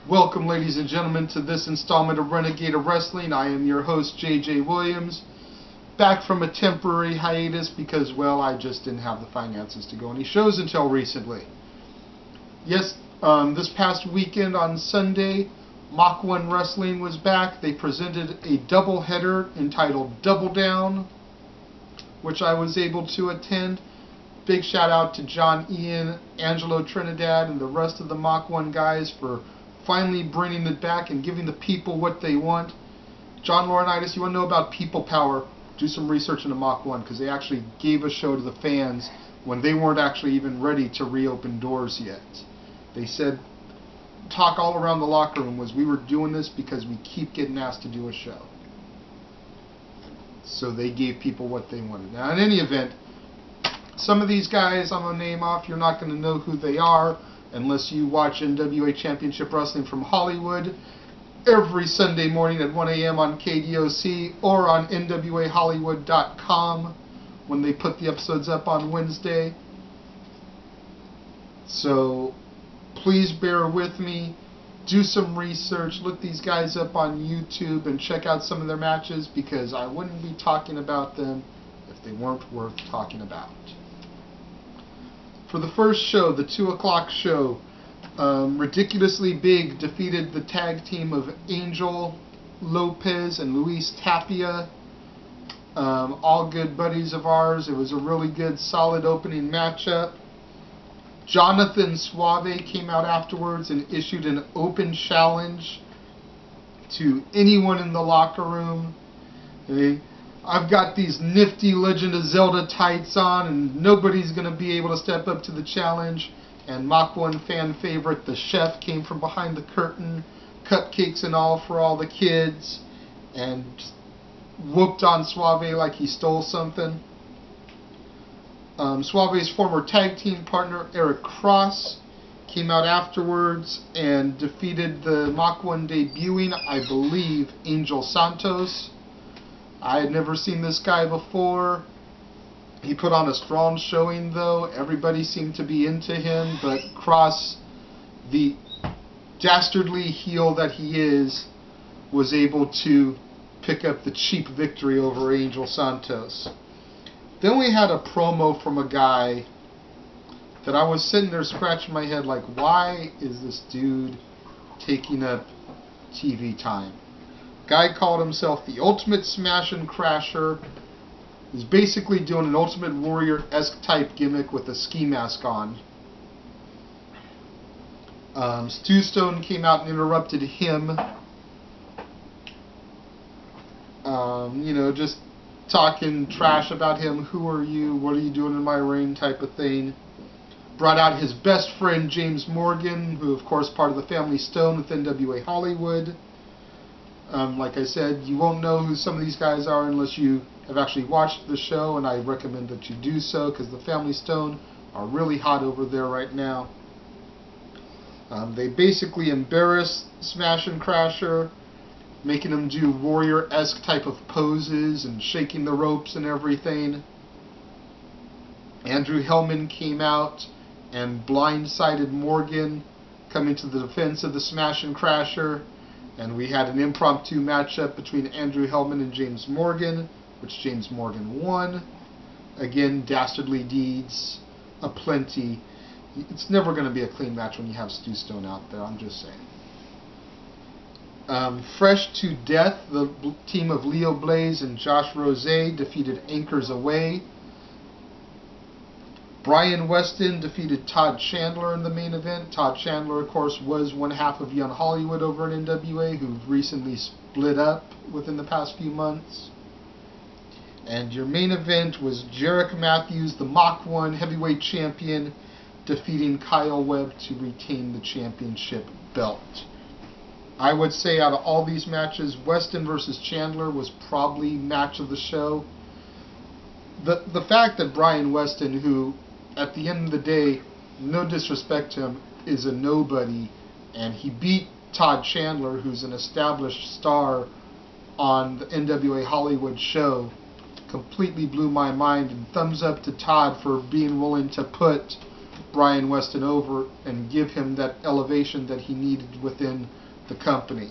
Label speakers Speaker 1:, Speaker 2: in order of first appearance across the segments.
Speaker 1: Welcome, ladies and gentlemen, to this installment of Renegade of Wrestling. I am your host, JJ Williams, back from a temporary hiatus because, well, I just didn't have the finances to go any shows until recently. Yes, this past weekend on Sunday, Mach 1 Wrestling was back. They presented a doubleheader entitled Double Down, which I was able to attend. Big shout out to John Ian, Angelo Trinidad, and the rest of the Mach 1 guys for finally bringing it back and giving the people what they want. John Laurinaitis, you want to know about people power? Do some research into Mach 1 because they actually gave a show to the fans when they weren't actually even ready to reopen doors yet. They said, talk all around the locker room was, we were doing this because we keep getting asked to do a show. So they gave people what they wanted. Now, in any event, some of these guys I'm going to name off, you're not going to know who they are unless you watch NWA Championship Wrestling from Hollywood every Sunday morning at 1 a.m. on KDOC or on NWAHollywood.com when they put the episodes up on Wednesday. So please bear with me. Do some research. Look these guys up on YouTube and check out some of their matches because I wouldn't be talking about them if they weren't worth talking about. For the first show, the 2 o'clock show, Ridiculously Big defeated the tag team of Angel Lopez and Luis Tapia. All good buddies of ours. It was a really good, solid opening matchup. Jonathan Suave came out afterwards and issued an open challenge to anyone in the locker room. I've got these nifty Legend of Zelda tights on and nobody's going to be able to step up to the challenge. And Mach 1 fan favorite, the chef, came from behind the curtain, cupcakes and all for all the kids, and whooped on Suave like he stole something. Suave's former tag team partner, Eric Cross, came out afterwards and defeated the Mach 1 debuting, I believe, Angel Santos. I had never seen this guy before. He put on a strong showing, though. Everybody seemed to be into him, but Cross, the dastardly heel that he is, was able to pick up the cheap victory over Angel Santos. Then we had a promo from a guy that I was sitting there scratching my head like, why is this dude taking up TV time? Guy called himself the Ultimate Smash and Crasher. He's basically doing an Ultimate Warrior-esque type gimmick with a ski mask on. Stu Stone came out and interrupted him. Just talking trash about him. Who are you? What are you doing in my ring? Type of thing. Brought out his best friend James Morgan, who of course part of the Family Stone with NWA Hollywood. Like I said, you won't know who some of these guys are unless you have actually watched the show, and I recommend that you do so because the Family Stone are really hot over there right now. They basically embarrassed Smash and Crasher, making him do warrior-esque type of poses and shaking the ropes and everything. Andrew Hellman came out and blindsided Morgan, coming to the defense of the Smash and Crasher. And we had an impromptu matchup between Andrew Hellman and James Morgan, which James Morgan won. Again, dastardly deeds aplenty. It's never going to be a clean match when you have Stu Stone out there, I'm just saying. Fresh to Death, the team of Leo Blaze and Josh Rose defeated Anchors Away. Brian Weston defeated Todd Chandler in the main event. Todd Chandler, of course, was one half of Young Hollywood over in NWA, who've recently split up within the past few months. And your main event was Jarek Matthews, the Mach 1 heavyweight champion, defeating Kyle Webb to retain the championship belt. I would say out of all these matches, Weston versus Chandler was probably match of the show. The fact that Brian Weston, who at the end of the day, no disrespect to him, is a nobody, and he beat Todd Chandler, who's an established star on the NWA Hollywood show, completely blew my mind. And thumbs up to Todd for being willing to put Brian Weston over and give him that elevation that he needed within the company.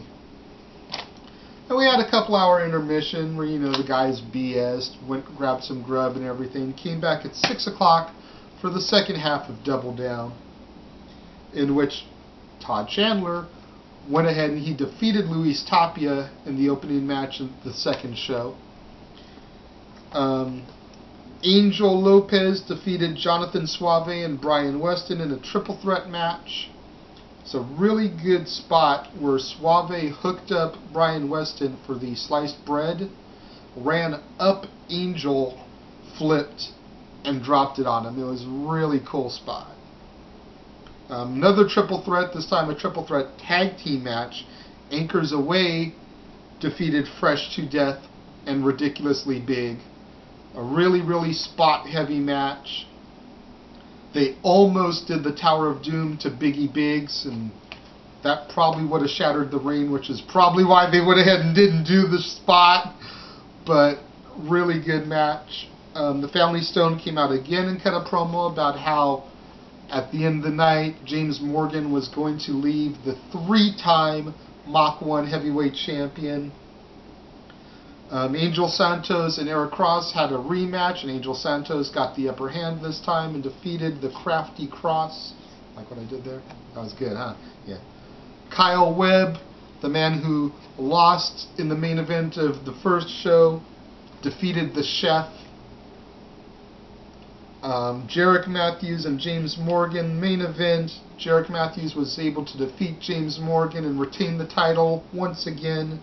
Speaker 1: And we had a couple-hour intermission where, the guys BS'd, went and grabbed some grub and everything, came back at 6 o'clock for the second half of Double Down, in which Todd Chandler went ahead and he defeated Luis Tapia in the opening match of the second show. Angel Lopez defeated Jonathan Suave and Brian Weston in a triple threat match. It's a really good spot where Suave hooked up Brian Weston for the sliced bread, ran up Angel, flipped, and dropped it on him. It was a really cool spot. Another triple threat, this time a triple threat tag team match. Anchors Away defeated Fresh to Death and Ridiculously Big. A really, really spot-heavy match. They almost did the Tower of Doom to Biggie Biggs, and that probably would have shattered the ring, which is probably why they went ahead and didn't do the spot. But really good match. The Family Stone came out again and cut a promo about how at the end of the night, James Morgan was going to leave the 3-time Mach 1 heavyweight champion. Angel Santos and Eric Cross had a rematch, and Angel Santos got the upper hand this time and defeated the Crafty Cross. Like what I did there? That was good, huh? Yeah. Kyle Webb, the man who lost in the main event of the first show, defeated the Chef. Jarek Matthews and James Morgan, main event. Jarek Matthews was able to defeat James Morgan and retain the title once again.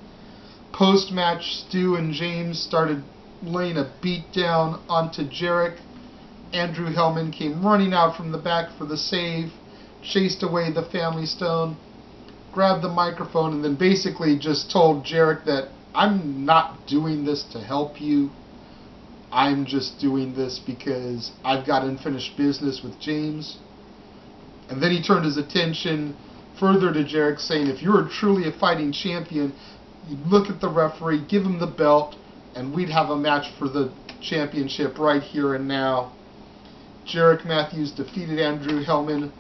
Speaker 1: Post-match, Stu and James started laying a beat down onto Jarek. Andrew Hellman came running out from the back for the save, chased away the Family Stone, grabbed the microphone, and then basically just told Jarek that I'm not doing this to help you. I'm just doing this because I've got unfinished business with James. And then he turned his attention further to Jarek, saying, if you were truly a fighting champion, you'd look at the referee, give him the belt, and we'd have a match for the championship right here and now. Jarek Matthews defeated Andrew Hellman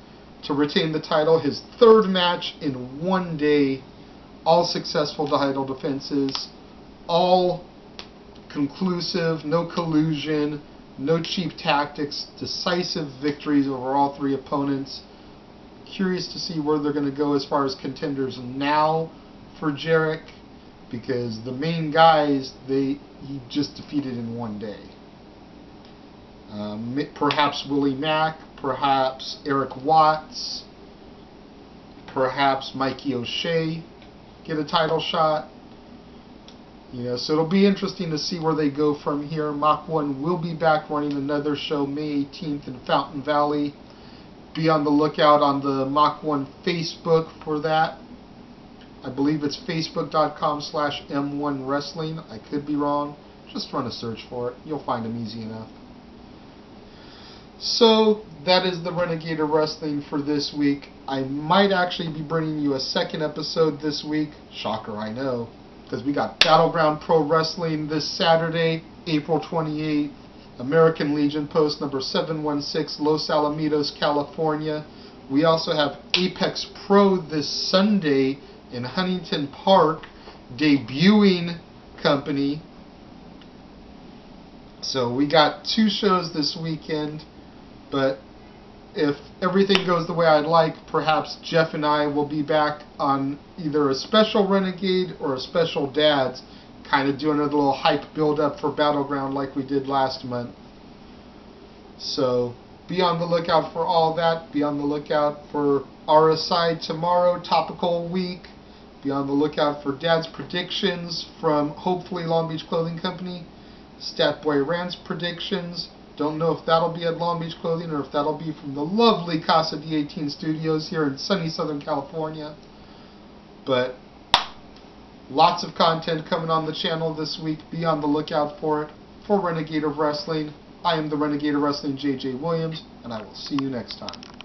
Speaker 1: to retain the title, his third match in one day. All successful title defenses, all conclusive, no collusion, no cheap tactics, decisive victories over all three opponents. Curious to see where they're going to go as far as contenders now for Jarek, because the main guys he just defeated in one day. Perhaps Willie Mack, perhaps Eric Watts, perhaps Mikey O'Shea get a title shot. So it'll be interesting to see where they go from here. Mach 1 will be back running another show May 18th in Fountain Valley. Be on the lookout on the Mach 1 Facebook for that. I believe it's facebook.com/M1Wrestling. I could be wrong. Just run a search for it. You'll find them easy enough. So that is the Renegade of Wrestling for this week. I might actually be bringing you a second episode this week. Shocker, I know. Because we got Battleground Pro Wrestling this Saturday, April 28th. American Legion Post number 716, Los Alamitos, California. We also have Apex Pro this Sunday in Huntington Park, debuting company. So we got 2 shows this weekend, but if everything goes the way I'd like, perhaps Jeff and I will be back on either a special Renegade or a special Dads, kind of doing a little hype build-up for Battleground like we did last month. So be on the lookout for all that. Be on the lookout for RSI tomorrow, Topical Week. Be on the lookout for Dad's predictions from hopefully Long Beach Clothing Company. Statboy Rand's predictions. Don't know if that'll be at Long Beach Clothing or if that'll be from the lovely Casa D18 Studios here in sunny Southern California. But lots of content coming on the channel this week. Be on the lookout for it. For Renegade of Wrestling, I am the Renegade of Wrestling, JJ Williams, and I will see you next time.